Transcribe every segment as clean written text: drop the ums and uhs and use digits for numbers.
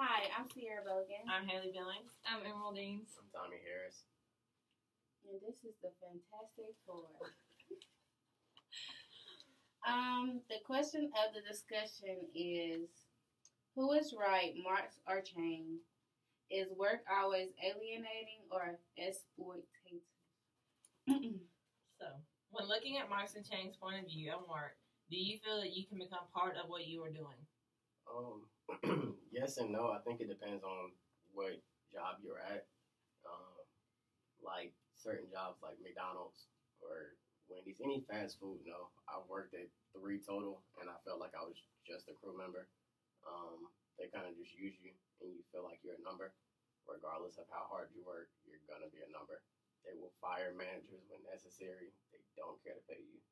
Hi, I'm Cierra. I'm Hayley Billings. I'm Emerald Deans. I'm Tommy Harris. And this is the Fantastic Four. The question of the discussion is, who is right, marks or change? Is work always alienating or exploitative? So, when looking at Marks and Chang's point of view on work, do you feel that you can become part of what you are doing? Yes and no. I think it depends on what job you're at. Like certain jobs like McDonald's or Wendy's, any fast food, no. I worked at 3 total, and I felt like I was just a crew member. They kind of just use you, and you feel like you're a number. Regardless of how hard you work, you're going to be a number. They will fire managers when necessary. They don't care to pay you.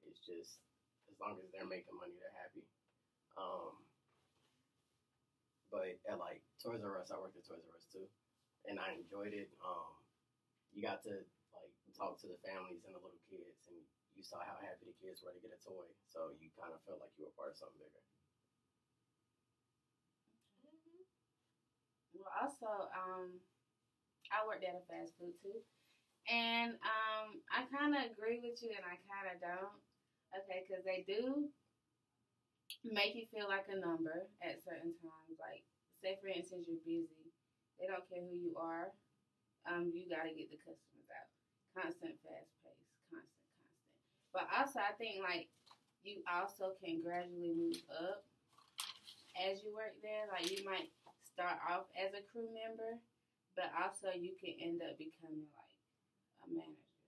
It's just, as long as they're making money, they're happy. But at like Toys R Us, I worked at Toys R Us too, and I enjoyed it. You got to like talk to the families and the little kids, and you saw how happy the kids were to get a toy. So you kind of felt like you were part of something bigger. Well, also, I worked at a fast food too, and I kind of agree with you, and I kind of don't. Okay, because they do make you feel like a number at certain times. Like, say for instance, you're busy, they don't care who you are. You got to get the customers out. Constant, fast pace, constant. But also, I think like you also can gradually move up as you work there. Like you might start off as a crew member, but also you can end up becoming like a manager,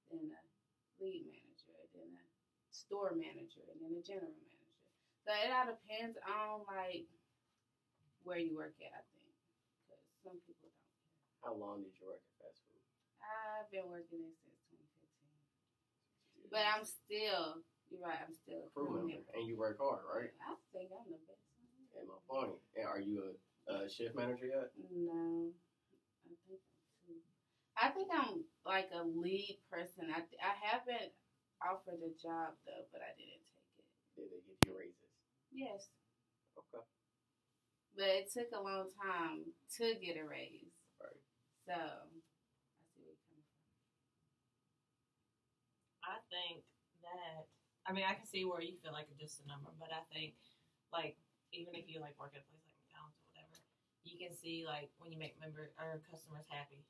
then a lead manager, then a store manager, and then a general manager. So it all depends on like where you work at, I think, because some people don't care. How long did you work at fast food? I've been working there since 2015, but I'm still. You're right. I'm still a crew member, and you work hard, right? I think I'm the best. And my point. And are you a shift manager yet? No, I think I'm like a lead person. I have been offered a job though, but I didn't take it. Did they give you raises? Yes. Okay. But it took a long time to get a raise. Right. So I see where you're coming from. I think that, I mean, I can see where you feel like it's just a number, but I think, like, even if you, like, work at a place like McDonald's or whatever, you can see, like, when you make customers happy.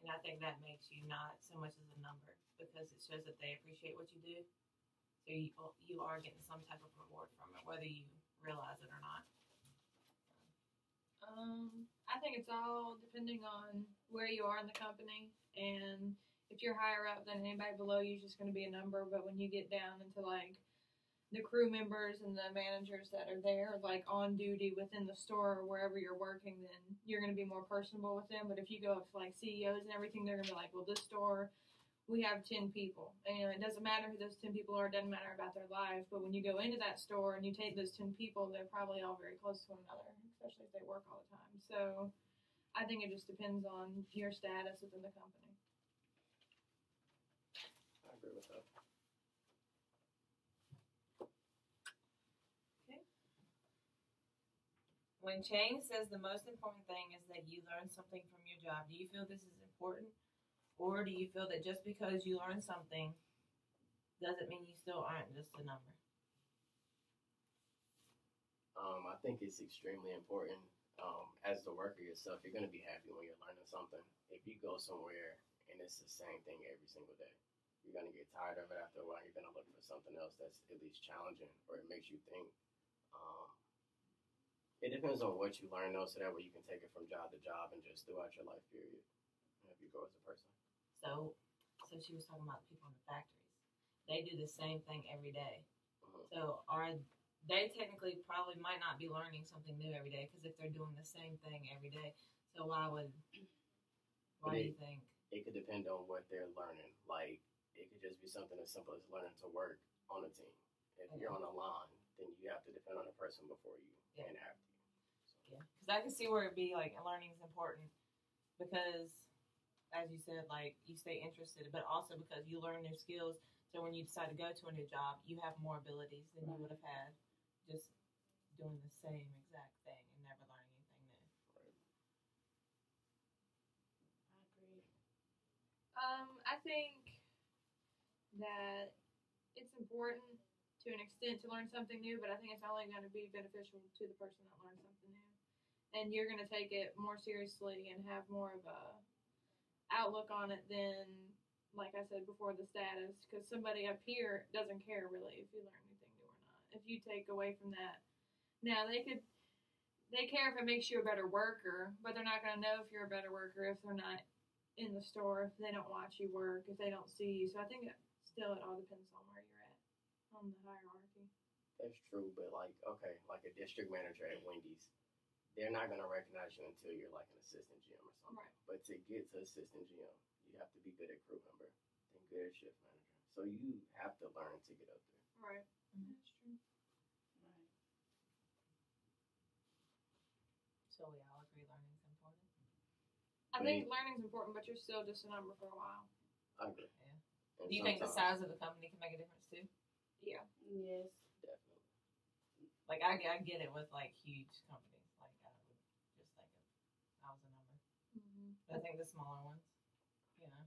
And I think that makes you not so much as a number because it shows that they appreciate what you do. So you are getting some type of reward from it, whether you realize it or not. I think it's all depending on where you are in the company, and if you're higher up than anybody below you, is just going to be a number. But when you get down into like the crew members and the managers that are there, like on duty within the store or wherever you're working, then you're going to be more personable with them. But if you go up to like CEOs and everything, they're going to be like, well, this store, we have 10 people. And, you know, it doesn't matter who those 10 people are. It doesn't matter about their lives. But when you go into that store and you take those 10 people, they're probably all very close to one another, especially if they work all the time. So I think it just depends on your status within the company. I agree with that. Okay. When Chang says the most important thing is that you learn something from your job, do you feel this is important? Or do you feel that just because you learn something doesn't mean you still aren't just a number? I think it's extremely important. As the worker yourself, you're going to be happy when you're learning something. If you go somewhere and it's the same thing every single day, you're going to get tired of it after a while. You're going to look for something else that's at least challenging or it makes you think. It depends on what you learn, though, so that way you can take it from job to job and just throughout your life period. Help you grow as a person. So she was talking about the people in the factories. They do the same thing every day. Mm-hmm. So they technically probably might not be learning something new every day because if they're doing the same thing every day, so why do you think? It could depend on what they're learning. Like, it could just be something as simple as learning to work on a team. If you're on a line, then you have to depend on a person before you and after you. So. Yeah, because I can see where it'd be like learning is important because, as you said, like you stay interested, but also because you learn new skills. So when you decide to go to a new job, you have more abilities than you would have had just doing the same exact thing and never learning think that it's important to an extent to learn something new, but I think it's only going to be beneficial to the person that learns something new. And you're going to take it more seriously and have more of a outlook on it than, like I said before, the status. Because somebody up here doesn't care really if you learn anything new or not. If you take away from that, now they care if it makes you a better worker, but they're not going to know if you're a better worker if they're not in the store, if they don't watch you work, if they don't see you. So I think it all depends on where you're at on the hierarchy. That's true, but like a district manager at Wendy's, they're not gonna recognize you until you're like an assistant GM or something. Right. But to get to assistant GM, you have to be good at crew member and good at shift manager. So you have to learn to get up there. Right. Mm-hmm. That's true. Right. So we all agree learning's important. I think learning's important, but you're still just a number for a while. I agree. Yeah. And Do you think the size of the company can make a difference too? Yeah. Yes. Definitely. Like I get it with like huge companies. Like I would just think I was a number. Mm-hmm. But I think the smaller ones, you know.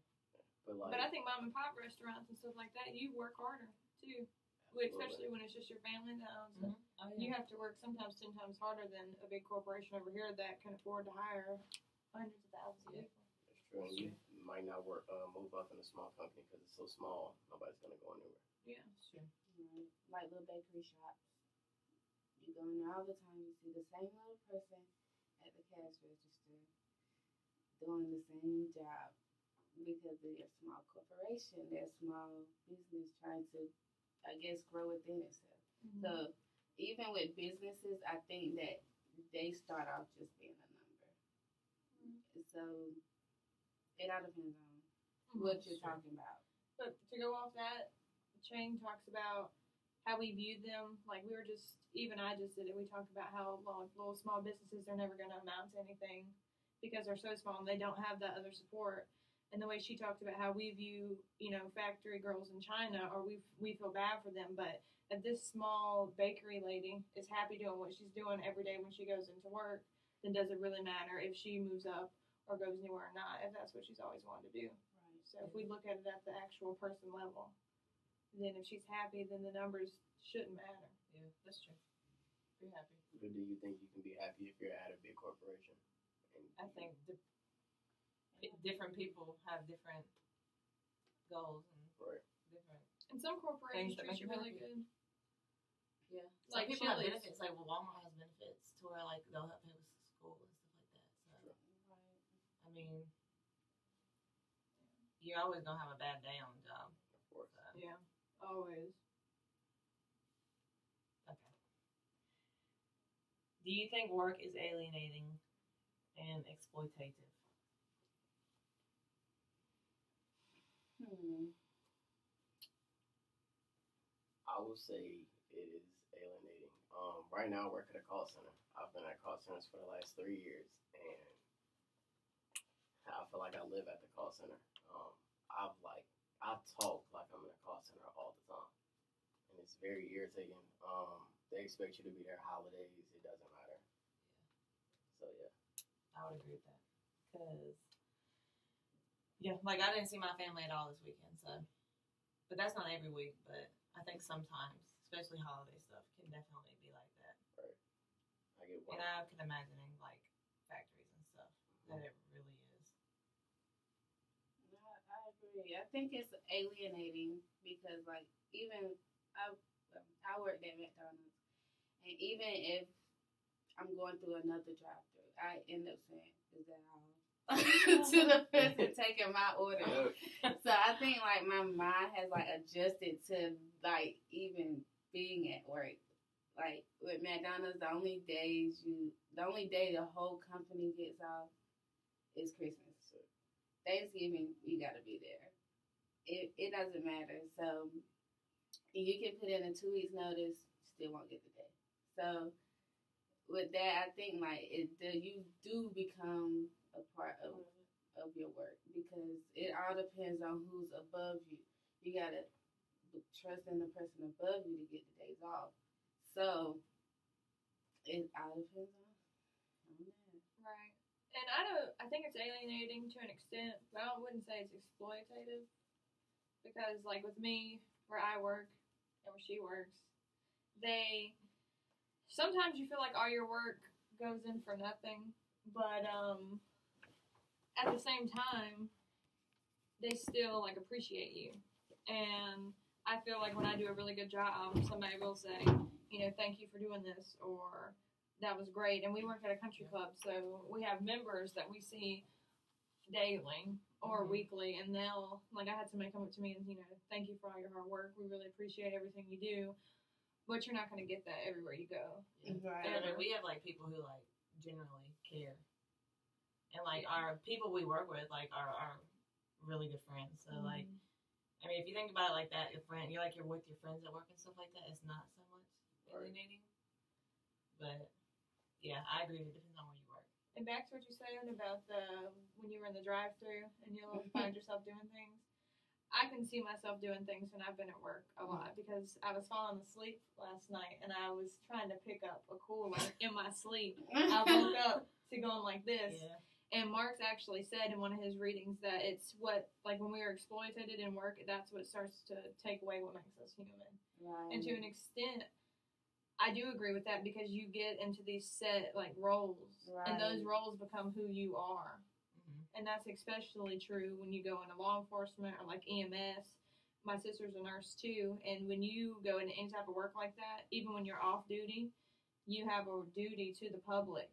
But I think mom and pop restaurants and stuff like that, you work harder too. Especially when it's just your family that owns it. Oh, yeah. You have to work sometimes 10 times harder than a big corporation over here that can afford to hire hundreds of thousands of people. That's true. And you might not move up in a small company because it's so small. Nobody's gonna go anywhere. Yeah. That's true. Right. Like little bakery shops. You go in there all the time, you see the same little person at the cash register doing the same job because they're a small corporation, they're a small business trying to, I guess, grow within itself. Mm-hmm. So even with businesses, I think that they start off just being a number. Mm-hmm. So it all depends on what you're talking about. But to go off that, Chang talks about how we viewed them. Like I just did it. We talked about how little small businesses are never going to amount to anything because they're so small and they don't have that other support. And the way she talked about how we view, factory girls in China, or we feel bad for them, but if this small bakery lady is happy doing what she's doing every day when she goes into work, then does it really matter if she moves up or goes anywhere or not, if that's what she's always wanted to do. Right. So if we look at it at the actual person level, then if she's happy, then the numbers shouldn't matter. Yeah, that's true. Be happy. But do you think you can be happy if you're at a big corporation? I think different people have different goals and different. And some corporations Things that treat you make you really happy. good. Yeah. Like Some people have Chili's. benefits. Like Walmart has benefits to where like they'll help pay with school and stuff like that. So Right. I mean, you're always gonna have a bad day on the job. Of course. Yeah, always. Okay. Do you think work is alienating and exploitative? I would say it is alienating. Right now I work at a call center. I've been at call centers for the last 3 years, and I feel like I live at the call center. I talk like I'm in a call center all the time, and it's very irritating. They expect you to be there holidays. It doesn't matter. So yeah, I would agree with that. Cause like I didn't see my family at all this weekend. So, but that's not every week. But I think sometimes, especially holiday stuff, can definitely be like that. right. I get one. And I can imagine in like factories and stuff that it really is. I agree. I think it's alienating because, like, even I worked at McDonald's, and even if I'm going through another drive-thru, I end up saying, "Is that all?" to the person taking my order. So I think like my mind has like adjusted to like even being at work. Like with McDonald's, the only day the whole company gets off is Christmas. Thanksgiving, you gotta be there. It doesn't matter. So you can put in a 2 weeks notice, still won't get the day. So with that, I think like you do become a part of your work because it all depends on who's above you. You gotta trust in the person above you to get the days off. So it all depends on that. Right. And I think it's alienating to an extent, but I wouldn't say it's exploitative. because like with me, where I work and where she works, they sometimes you feel like all your work goes in for nothing, but at the same time, they still like appreciate you. And I feel like when I do a really good job, somebody will say, you know, thank you for doing this, or that was great. And we work at a country club, so we have members that we see daily or weekly, and they'll, like, I had somebody come up to me and, you know, thank you for all your hard work. We really appreciate everything you do. But you're not going to get that everywhere you go. Yeah. Right. And I mean, we have, like, people who, like, generally care. And, like, our people we work with, like, are really good friends. So, like, I mean, if you think about it like that, you're with your friends at work and stuff like that, it's not so much alienating. But, yeah, I agree. It depends on where you work. And back to what you're saying about when you were in the drive-thru and you'll find yourself doing things. I can see myself doing things when I've been at work a lot, because I was falling asleep last night and I was trying to pick up a cooler in my sleep. I woke up to going like this. Yeah. And Mark's actually said in one of his readings that it's what, like, when we are exploited in work, that's what starts to take away what makes us human. Right. And to an extent, I do agree with that, because you get into these set, like, roles. Right. And those roles become who you are. Mm-hmm. And that's especially true when you go into law enforcement or, like, EMS. My sister's a nurse, too. And when you go into any type of work like that, even when you're off duty, you have a duty to the public.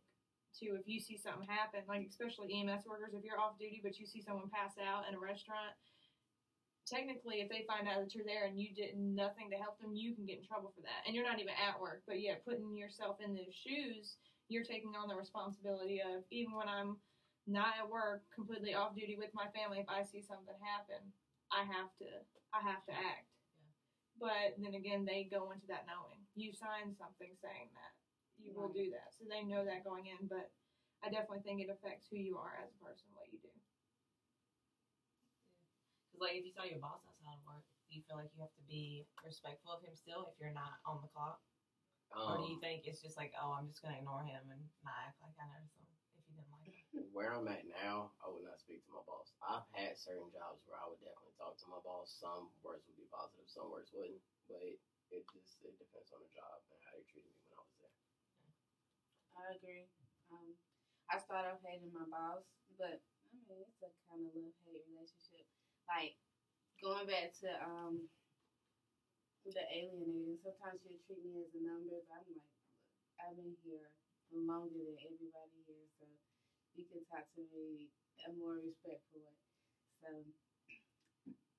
To, if you see something happen, like especially EMS workers, if you're off duty but you see someone pass out in a restaurant, technically if they find out that you're there and you did nothing to help them, you can get in trouble for that. And you're not even at work, but yet putting yourself in those shoes, you're taking on the responsibility of, even when I'm not at work, completely off duty with my family, if I see something happen, I have to act. Yeah. But then again, they go into that knowing. You signed something saying that you will do that. So they know that going in, but I definitely think it affects who you are as a person, what you do. Because, like, if you saw your boss outside of work, do you feel like you have to be respectful of him still if you're not on the clock? Or do you think it's just like, oh, I'm just going to ignore him and not act like I noticed him if you didn't like him? Where I'm at now, I would not speak to my boss. I've had certain jobs where I would definitely talk to my boss. Some words would be positive, some words wouldn't. But it depends on the job and how they treated me when I was there. I agree. I started off hating my boss, but I mean, it's a kind of love-hate relationship. Like, going back to the alienating, sometimes she'll treat me as a number, but I'm like, look, I've been here longer than everybody here, so you can talk to me a more respectful way. So,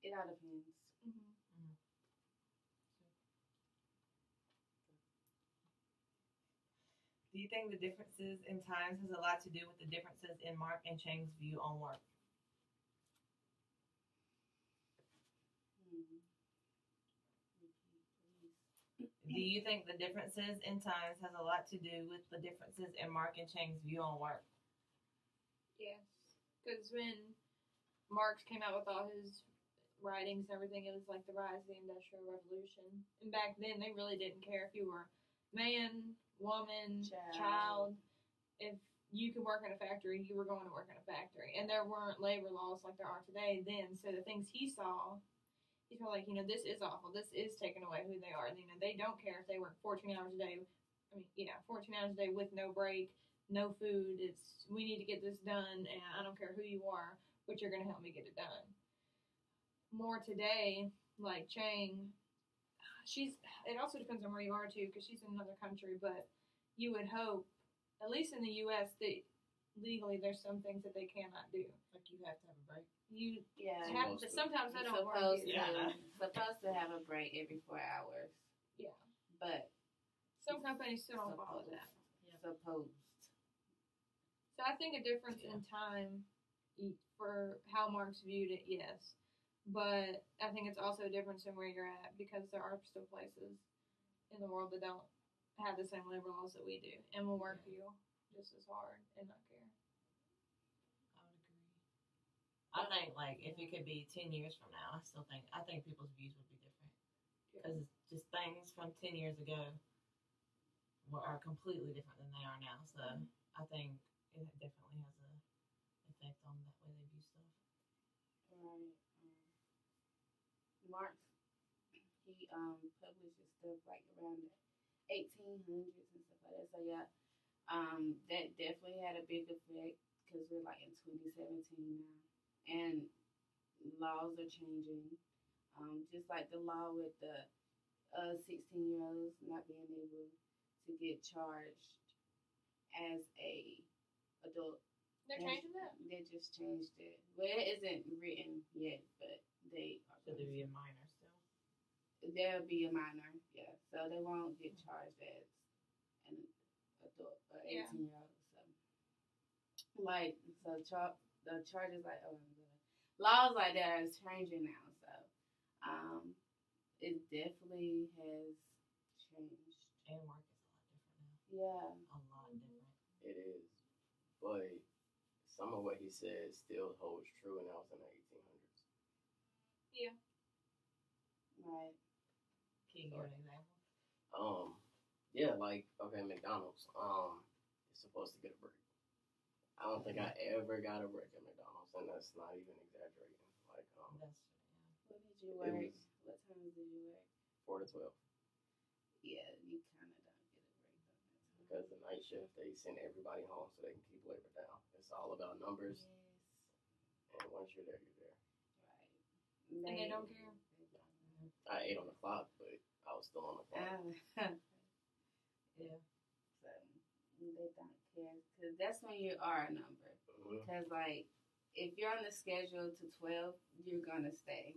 it all depends. Mm-hmm. Do you think the differences in times has a lot to do with the differences in Mark and Chang's view on work? Do you think the differences in times has a lot to do with the differences in Mark and Chang's view on work? Yes. Because when Marx came out with all his writings and everything, it was like the rise of the Industrial Revolution. And back then, they really didn't care if you were man, woman, child. If you could work in a factory, you were going to work in a factory. And there weren't labor laws like there are today then. So the things he saw, he's probably like, you know, this is awful. This is taking away who they are. You know, they don't care if they work 14 hours a day. 14 hours a day with no break, no food. It's, we need to get this done, and I don't care who you are, but you're going to help me get it done. More today, like Chang, it also depends on where you are, too, because she's in another country, but you would hope, at least in the U.S., that legally there's some things that they cannot do. Like you have to have a break. But sometimes I don't work. Supposed to have a break every 4 hours. Yeah. But some companies still don't follow that. Yeah. Supposed. So I think a difference in time for how Marx viewed it, yes. But I think it's also a difference in where you're at, because there are still places in the world that don't have the same labor laws that we do and will work you just as hard and not care. I would agree. I think, like, if it could be 10 years from now, I think people's views would be different. Because just things from 10 years ago are completely different than they are now. So I think it definitely has a effect on that way they view stuff. Right. Marx, he publishes stuff like around the 1800s and stuff like that. So yeah, that definitely had a big effect because we're like in 2017 now, and laws are changing. Just like the law with the 16-year-olds not being able to get charged as a adult. They're changing that. They just changed it. Well, it isn't written yet, but they are. Should there be a minor still? There'll be a minor, yeah. So they won't get charged as an adult, 18-year-old. So, like, the charges like laws like that are changing now. So, it definitely has changed. And work is a lot different now. Yeah. A lot different. It is, but some of what he says still holds true, and that was in the 1800s. Yeah. Right. Can you give an example? Yeah, like okay, McDonald's. Is supposed to get a break. I don't think I ever got a break at McDonald's, and that's not even exaggerating. Like, That's What did you work? was- What time did you work? 4 to 12. Yeah, you kind of don't get a break on that time. Because the night shift, they send everybody home so they can keep labor down. It's all about numbers, Yes. and once you're there, you're there. Right. And they don't care. They don't. I ate on the clock, but I was still on the clock. yeah. So they don't care because that's when you are a number. Mhm. Because like if you're on the schedule to 12, you're gonna stay.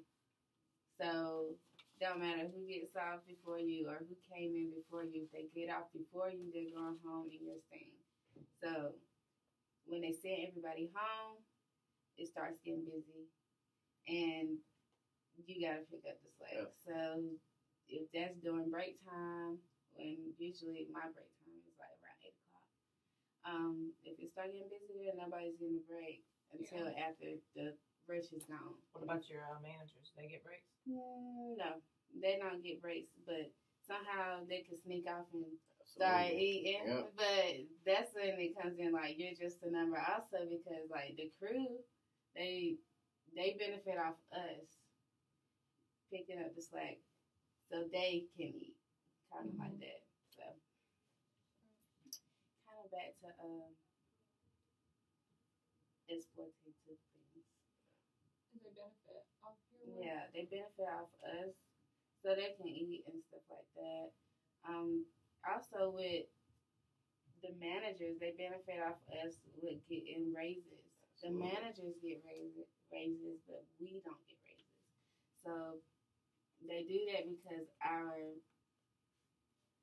So don't matter who gets off before you or who came in before you. If they get off before you, they're going home and you're staying. So when they send everybody home, it starts getting busy, and you gotta pick up the slack. Yeah. So if that's during break time, when usually my break time is like around 8 o'clock. If it starts getting busy there, nobody's getting a break until after the rush is gone. What about your managers? They get breaks? No, they don't get breaks, but somehow they can sneak off and Absolutely. start eating. Yeah. But that's when it comes in like you're just a number also because like the crew, they benefit off us picking up the slack so they can eat. Kind of like that. So kind of back to exploitative things. They benefit off your work. Yeah, they benefit off us so they can eat and stuff like that. Also with the managers, they benefit off us with getting raises. The Absolutely. managers get raises, but we don't get raises. So they do that because our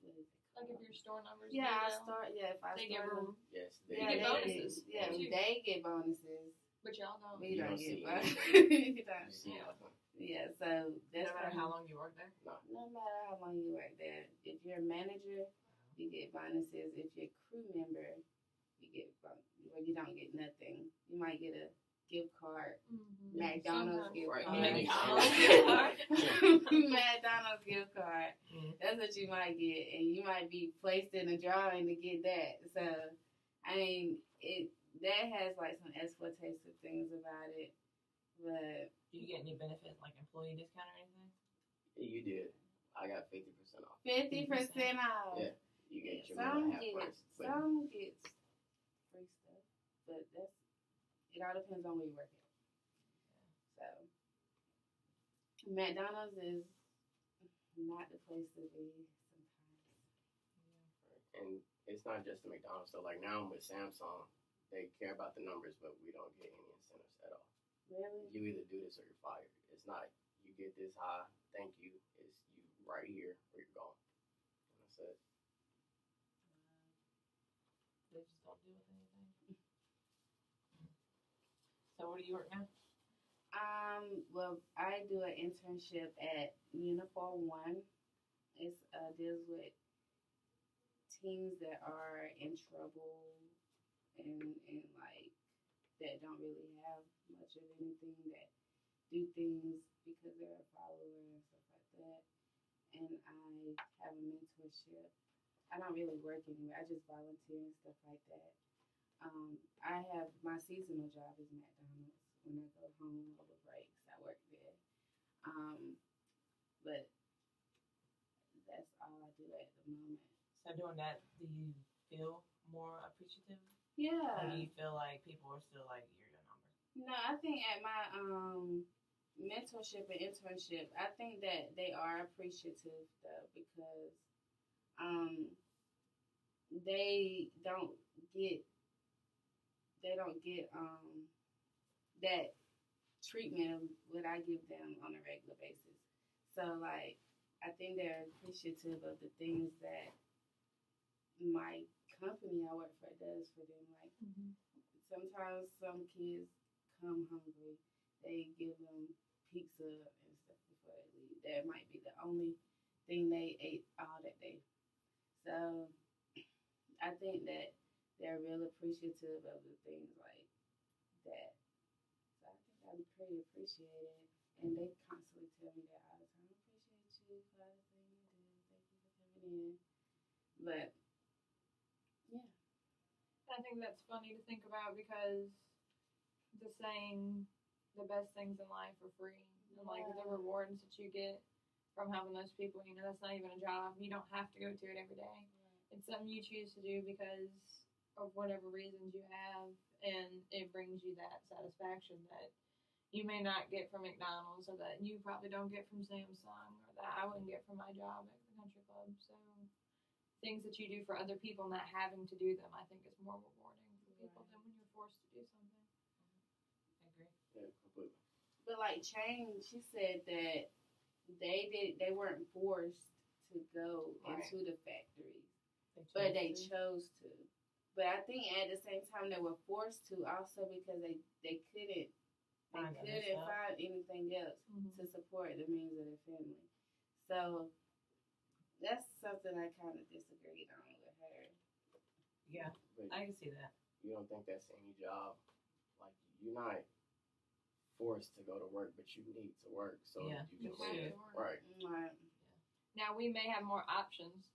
what is it Like called? if your store numbers. Yeah, I go down, start. Yeah, if I they start. give them, Yes, Yeah, get they bonuses, Get, yeah, too. they get bonuses. but y'all don't. We You don't don't get see bonuses. anything. You don't. You see Yeah. nothing. Yeah, so that's no matter kinda- how long you work there? No matter how long you work there, if you're a manager, you get bonuses. If you're a crew member, you get well, you don't get nothing. You might get a gift card, Mm-hmm. McDonald's gift Right, card, McDonald's gift card. McDonald's gift card. Mhm. That's what you might get, and you might be placed in a drawing to get that. So, I mean, that has like some exploitative things about it, but Do you get any benefits like employee discount or anything? Yeah, you did. I got 50% off. 50% off. Yeah, you get your Some meal at half get price. But some gets free stuff, but it all depends on where you work at. So McDonald's is not the place to be sometimes. and it's not just the McDonald's. So like now with Samsung, they care about the numbers, but we don't get any incentives at all. Really? You either do this or you're fired. It's not you get this high, thank you. It's you right here where you're going. And that's it. They just don't deal with anything. So where do you work now? Well, I do an internship at Uniform One. It deals with teens that are in trouble and like that don't really have much of anything, that do things because they're a follower and stuff like that. And I have a mentorship. I don't really work anywhere. I just volunteer and stuff like that. I have my seasonal job is McDonald's. When I go home over breaks, I work there. But that's all I do at the moment. So doing that, do you feel more appreciative? Yeah. Or do you feel like people are still like, you're your number? No, I think at my mentorship and internship, I think that they are appreciative though, because they don't get that treatment of what I give them on a regular basis. So like I think they're appreciative of the things that my company I work for does for them. Like sometimes some kids come hungry. They give them pizza and stuff before they leave. That might be the only thing they ate all that day. So I think that they're real appreciative of the things like that. So I think I'm pretty appreciated. And they constantly tell me that all the time. I appreciate you for everything you do. Thank you for coming in. But yeah. I think that's funny to think about because the saying, the best things in life are free. And like the rewards that you get from having those people, you know, that's not even a job. You don't have to go to it every day. It's something you choose to do because of whatever reasons you have, and it brings you that satisfaction that you may not get from McDonald's, or that you probably don't get from Samsung, or that I wouldn't get from my job at the country club. So things that you do for other people, not having to do them, I think is more rewarding for people than when you're forced to do something. I agree. Yeah, completely. But like Change, she said that they weren't forced to go into the factory, but they chose to. But I think at the same time they were forced to also because they couldn't find anything else to support the means of their family. So that's something I kind of disagreed on with her. Yeah, But I can see that. you don't think that's any job? Like you're not forced to go to work, but you need to work so Yeah. you can You live. have to Right. Right. Now we may have more options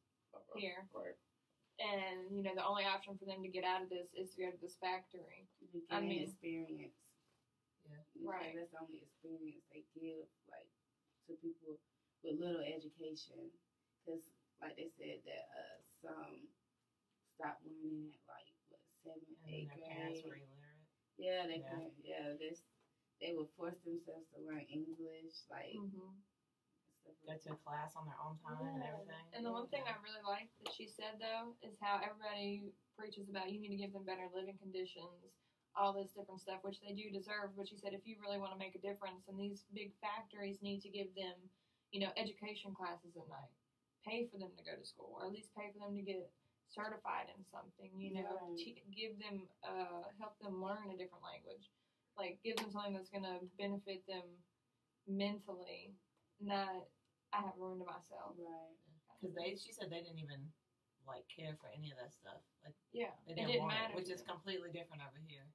here. Right. And, you know, the only option for them to get out of this is to go to this factory. You I gain mean- experience. Yeah. Right. That's the only experience they give, like, to people with little education. Because, like they said, that some stop learning at, like, what, 7th, And 8th their parents grade. were illiterate. Yeah, Yeah. they would force themselves to learn English, like, stuff Go like to a class on their own time and everything. And the one thing I really liked that she said, though, is how everybody preaches about you need to give them better living conditions, all this different stuff, which they do deserve. But she said if you really want to make a difference, and these big factories need to give them, you know, education classes at night, pay for them to go to school, or at least pay for them to get certified in something, you know, give them, help them learn a different language, like give them something that's going to benefit them mentally, not I have ruined myself. Right. Because she said they didn't even like care for any of that stuff. Like Yeah, they it didn't didn't want matter it, which to is them. completely different over here.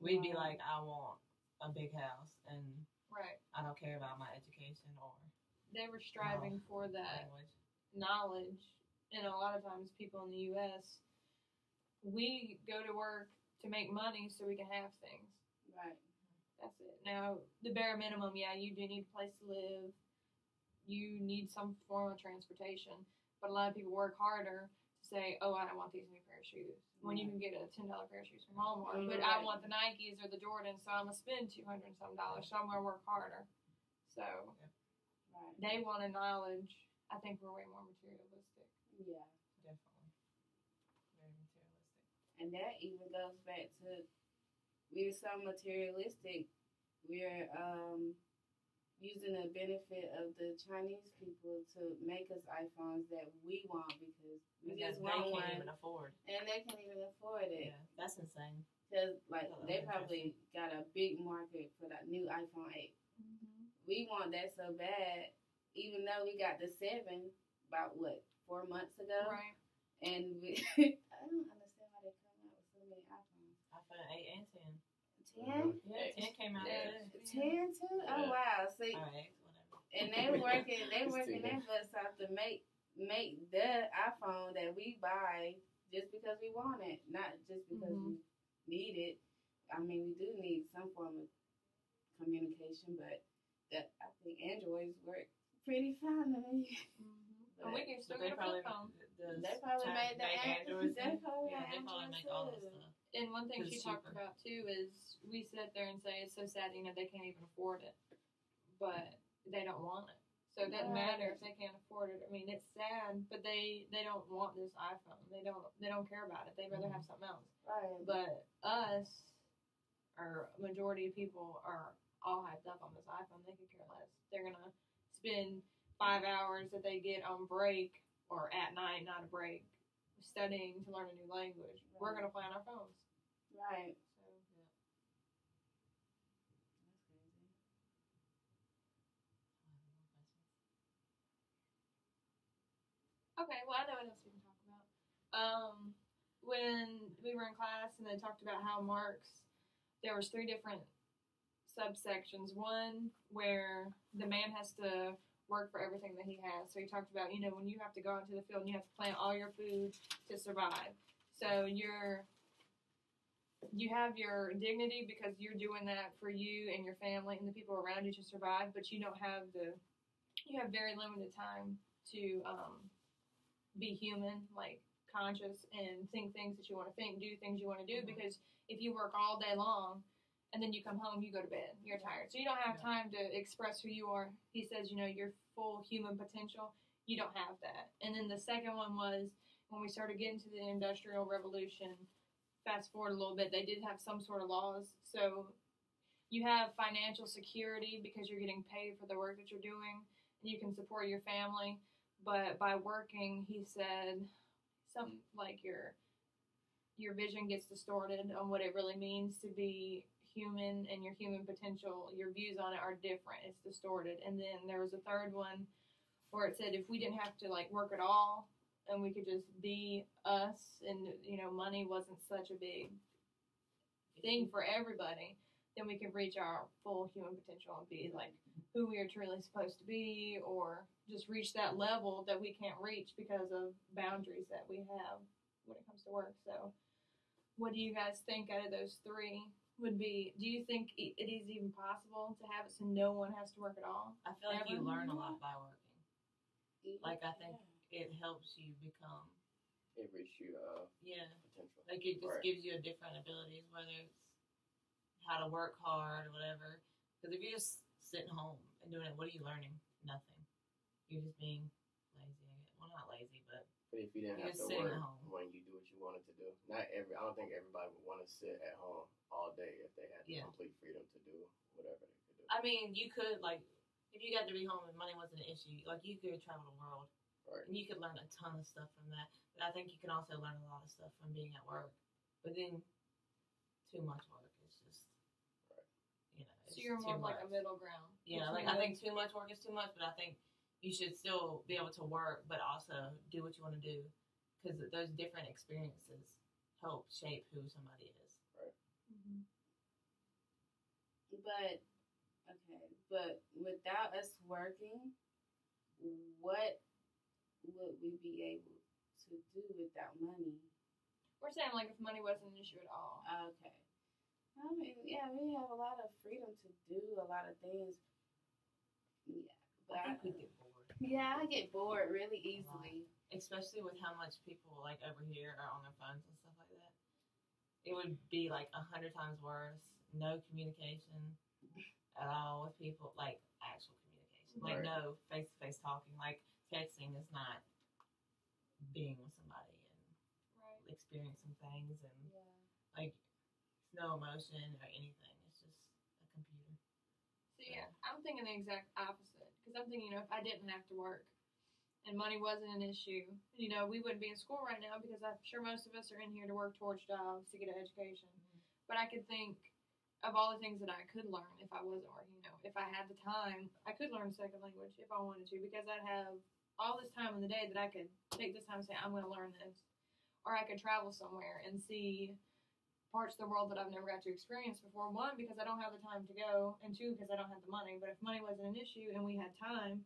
We'd be Right. like, I want a big house and Right. I don't care about my education or They were striving for that language. knowledge, and a lot of times people in the U.S., we go to work to make money so we can have things. Right. That's it. Now, the bare minimum, yeah, you do need a place to live. You need some form of transportation. But a lot of people work harder to say, oh, I don't want these new pair of shoes. When you can get a $10 pair of shoes from Walmart. But I want the Nikes or the Jordans, so I'm going to spend $200 and some dollars, so I'm going to work harder. So Right. they wanted knowledge. I think we're way more materialistic. Yeah. Definitely. Very materialistic. And that even goes back to we're so materialistic. We're using the benefit of the Chinese people to make us iPhones that we want because we Because just they want can't one, even afford. and they can't even afford it. Yeah, that's insane. Because like Oh, they interesting. probably got a big market for that new iPhone 8. We want that so bad, even though we got the 7 about 4 months ago, Right. and we, I don't understand why they come out with so many iPhones. iPhone 8 and 10. 10? Yeah, 10 came out Yeah. today. 10 too? Oh wow! See, Alright, whatever. and they working It's their butts off to make the iPhone that we buy just because we want it, not just because we need it. I mean, we do need some form of communication, but I think Androids work pretty fine to me. And we can still But get a flip phone. They probably made the Androids. They probably Yeah, made they probably Androids make all too. this stuff. And one thing It's she talked cheaper. about too is we sit there and say it's so sad, they can't even afford it, but they don't want it. So it doesn't matter if they can't afford it. I mean, it's sad, but they don't want this iPhone. They don't care about it. They'd rather have something else. Right. But us, or majority of people, are all hyped up on this iPhone. They could care less. They're gonna spend 5 hours that they get on break or at night, not a break, studying to learn a new language. Right. We're gonna play on our phones. Right. So That's crazy. okay, well I know what else we can talk about. When we were in class and they talked about how marks, there was 3 different subsections. One where the man has to work for everything that he has. So he talked about, when you have to go out to the field and you have to plant all your food to survive. So you have your dignity because you're doing that for you and your family and the people around you to survive, but you have very limited time to be human, like conscious, and think things that you want to think, do things you want to do, because if you work all day long and then you come home, you go to bed, you're tired. So you don't have time to express who you are. He says, your full human potential, you don't have that. And then the second one was when we started getting to the Industrial Revolution, fast forward a little bit, they did have some sort of laws. So you have financial security because you're getting paid for the work that you're doing, and you can support your family. But by working, he said, something like your vision gets distorted on what it really means to be human, and your human potential, your views on it are different. It's distorted. And then there was a third one where it said if we didn't have to work at all and we could just be us, and money wasn't such a big thing for everybody, then we could reach our full human potential and be who we are truly supposed to be, or just reach that level that we can't reach because of boundaries that we have when it comes to work. So what do you guys think out of those 3 would be? Do you think it is even possible to have it so no one has to work at all? I feel like you Ever? learn a lot by working. I think Yeah. it helps you become. It reached your potential. Like it just Right. gives you a different abilities, whether it's how to work hard or whatever. Because if you're just sitting home and doing it, what are you learning? Nothing. You're just being lazy. Well, not lazy, but But if you didn't you're have just to sitting work at home. when you do what you wanted to do, I don't think everybody would want to sit at home all day if they had the Yeah. complete freedom to do whatever they could do. I mean, you could if you got to be home and money wasn't an issue, you could travel the world, Right. and you could learn a ton of stuff from that. But I think you can also learn a lot of stuff from being at work. But then, too much work is just, Right. It's So you're too more of like much. a middle ground. Yeah, between I those think too much work is too much, but I think you should still be able to work, but also do what you want to do, because those different experiences help shape who somebody is. Mhm. But without us working, what would we be able to do without money? We're saying if money wasn't an issue at all. Okay. I mean, yeah, we have a lot of freedom to do a lot of things. Yeah, but I think we get bored, I get bored really easily. especially with how much people over here are on their phones and stuff like that. It would be 100 times worse. No communication at all with people, actual communication, Right. no face-to-face talking. Texting is not being with somebody and Right. experiencing things, and Yeah. no emotion or anything. It's just a computer. So yeah, I'm thinking the exact opposite. Because I'm thinking, if I didn't have to work and money wasn't an issue, we wouldn't be in school right now, because I'm sure most of us are in here to work towards jobs, to get an education. But I could think of all the things that I could learn if I wasn't working. If I had the time, I could learn a second language if I wanted to, because I'd have all this time in the day that I could take this time and say, I'm going to learn this. Or I could travel somewhere and see parts of the world that I've never got to experience before. 1, because I don't have the time to go, and 2, because I don't have the money. But if money wasn't an issue and we had time,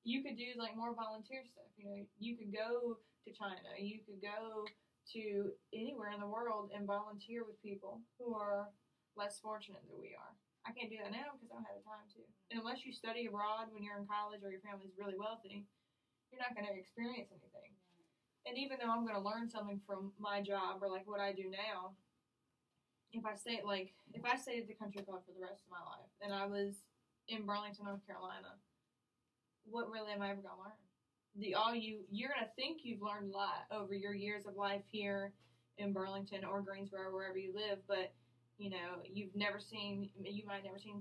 you could do more volunteer stuff. You could go to China, you could go to anywhere in the world and volunteer with people who are less fortunate than we are. I can't do that now because I don't have the time to. And unless you study abroad when you're in college or your family's really wealthy, you're not going to experience anything. And even though I'm going to learn something from my job or like what I do now, if I stayed at the country club for the rest of my life and I was in Burlington, North Carolina, what really am I ever going to learn? You're going to think you've learned a lot over your years of life here in Burlington or Greensboro, wherever you live, but you know, you might never seen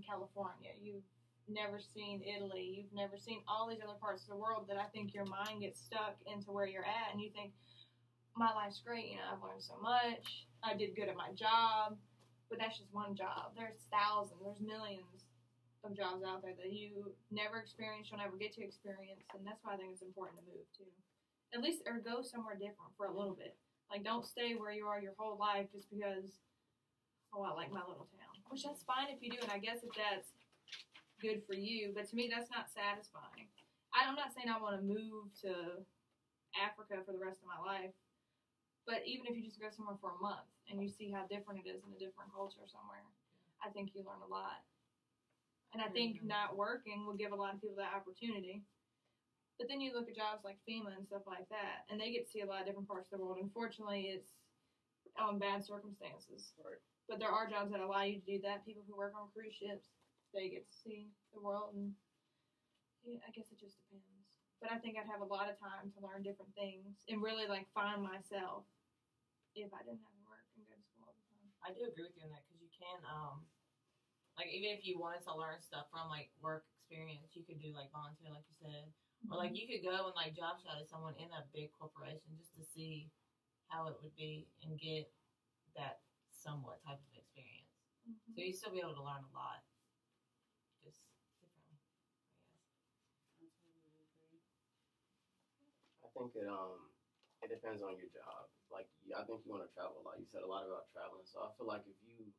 California, you've never seen Italy, you've never seen all these other parts of the world that I think your mind gets stuck into where you're at and you think, my life's great, you know, I've learned so much, I did good at my job, but that's just one job. There's thousands, there's millions of jobs out there that you never experience, you'll never get to experience, and that's why I think it's important to move too. At least, or go somewhere different for a little bit. Like, don't stay where you are your whole life just because, I like my little town. Which that's fine if you do, and I guess if that's good for you, but to me that's not satisfying. I'm not saying I want to move to Africa for the rest of my life, but even if you just go somewhere for a month and you see how different it is in a different culture somewhere, I think you learn a lot. And I think not working will give a lot of people that opportunity. But then you look at jobs like FEMA and stuff like that, and they get to see a lot of different parts of the world. Unfortunately, it's on bad circumstances. Right. But there are jobs that allow you to do that. People who work on cruise ships, they get to see the world, and yeah, I guess it just depends. But I think I'd have a lot of time to learn different things and really like find myself if I didn't have to work and go to school all the time. I do agree with you on that because you can, like even if you wanted to learn stuff from like work experience, you could do like volunteer, like you said, or like you could go and like job shadow someone in a big corporation just to see how it would be and get that somewhat type of experience. So you still be able to learn a lot, just differently, I guess. I think it depends on your job. Like, I think you want to travel a lot. You said a lot about traveling, so I feel like if you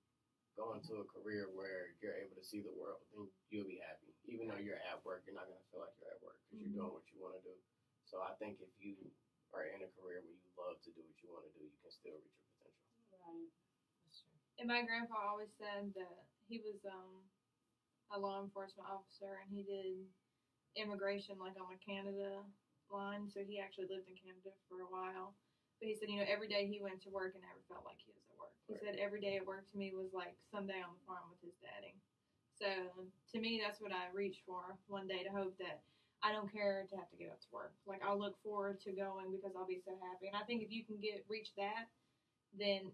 go into a career where you're able to see the world, then you'll be happy. Even though you're at work, you're not going to feel like you're at work because you're doing what you want to do. So I think if you are in a career where you love to do what you want to do, you can still reach your potential. Right. That's true. And my grandpa always said that he was a law enforcement officer and he did immigration like on the Canada line. So he actually lived in Canada for a while. But he said, you know, every day he went to work and never felt like he was at work. He said every day at work to me was like someday on the farm with his daddy. So to me, that's what I reach for one day, to hope that I don't care to have to get up to work. Like, I'll look forward to going because I'll be so happy. And I think if you can reach that, then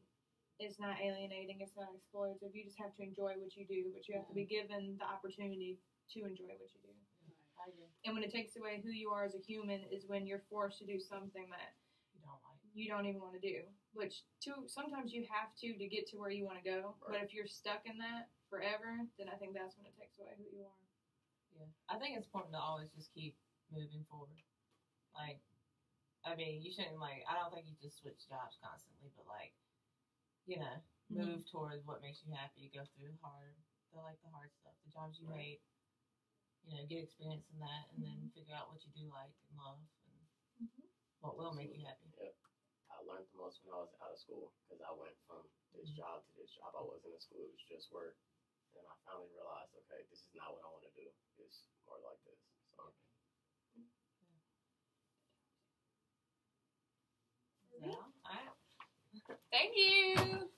it's not alienating, it's not exploitative. You just have to enjoy what you do, but you have to be given the opportunity to enjoy what you do. I agree. And when it takes away who you are as a human is when you're forced to do something that you don't even want to do. Which sometimes you have to get to where you want to go. Right. But if you're stuck in that forever, then I think that's when it takes away who you are. Yeah, I think it's important to always just keep moving forward. Like, I mean, you shouldn't I don't think you just switch jobs constantly, but you know, move towards what makes you happy. Go through the hard stuff, the jobs you hate. You know, get experience in that, and then figure out what you do like and love, and what will make you happy. Yep. I learned the most when I was out of school because I went from this job to this job. I wasn't in school; it was just work. And I finally realized, okay, this is not what I want to do. It's more like this. So. Yeah. All right. Thank you.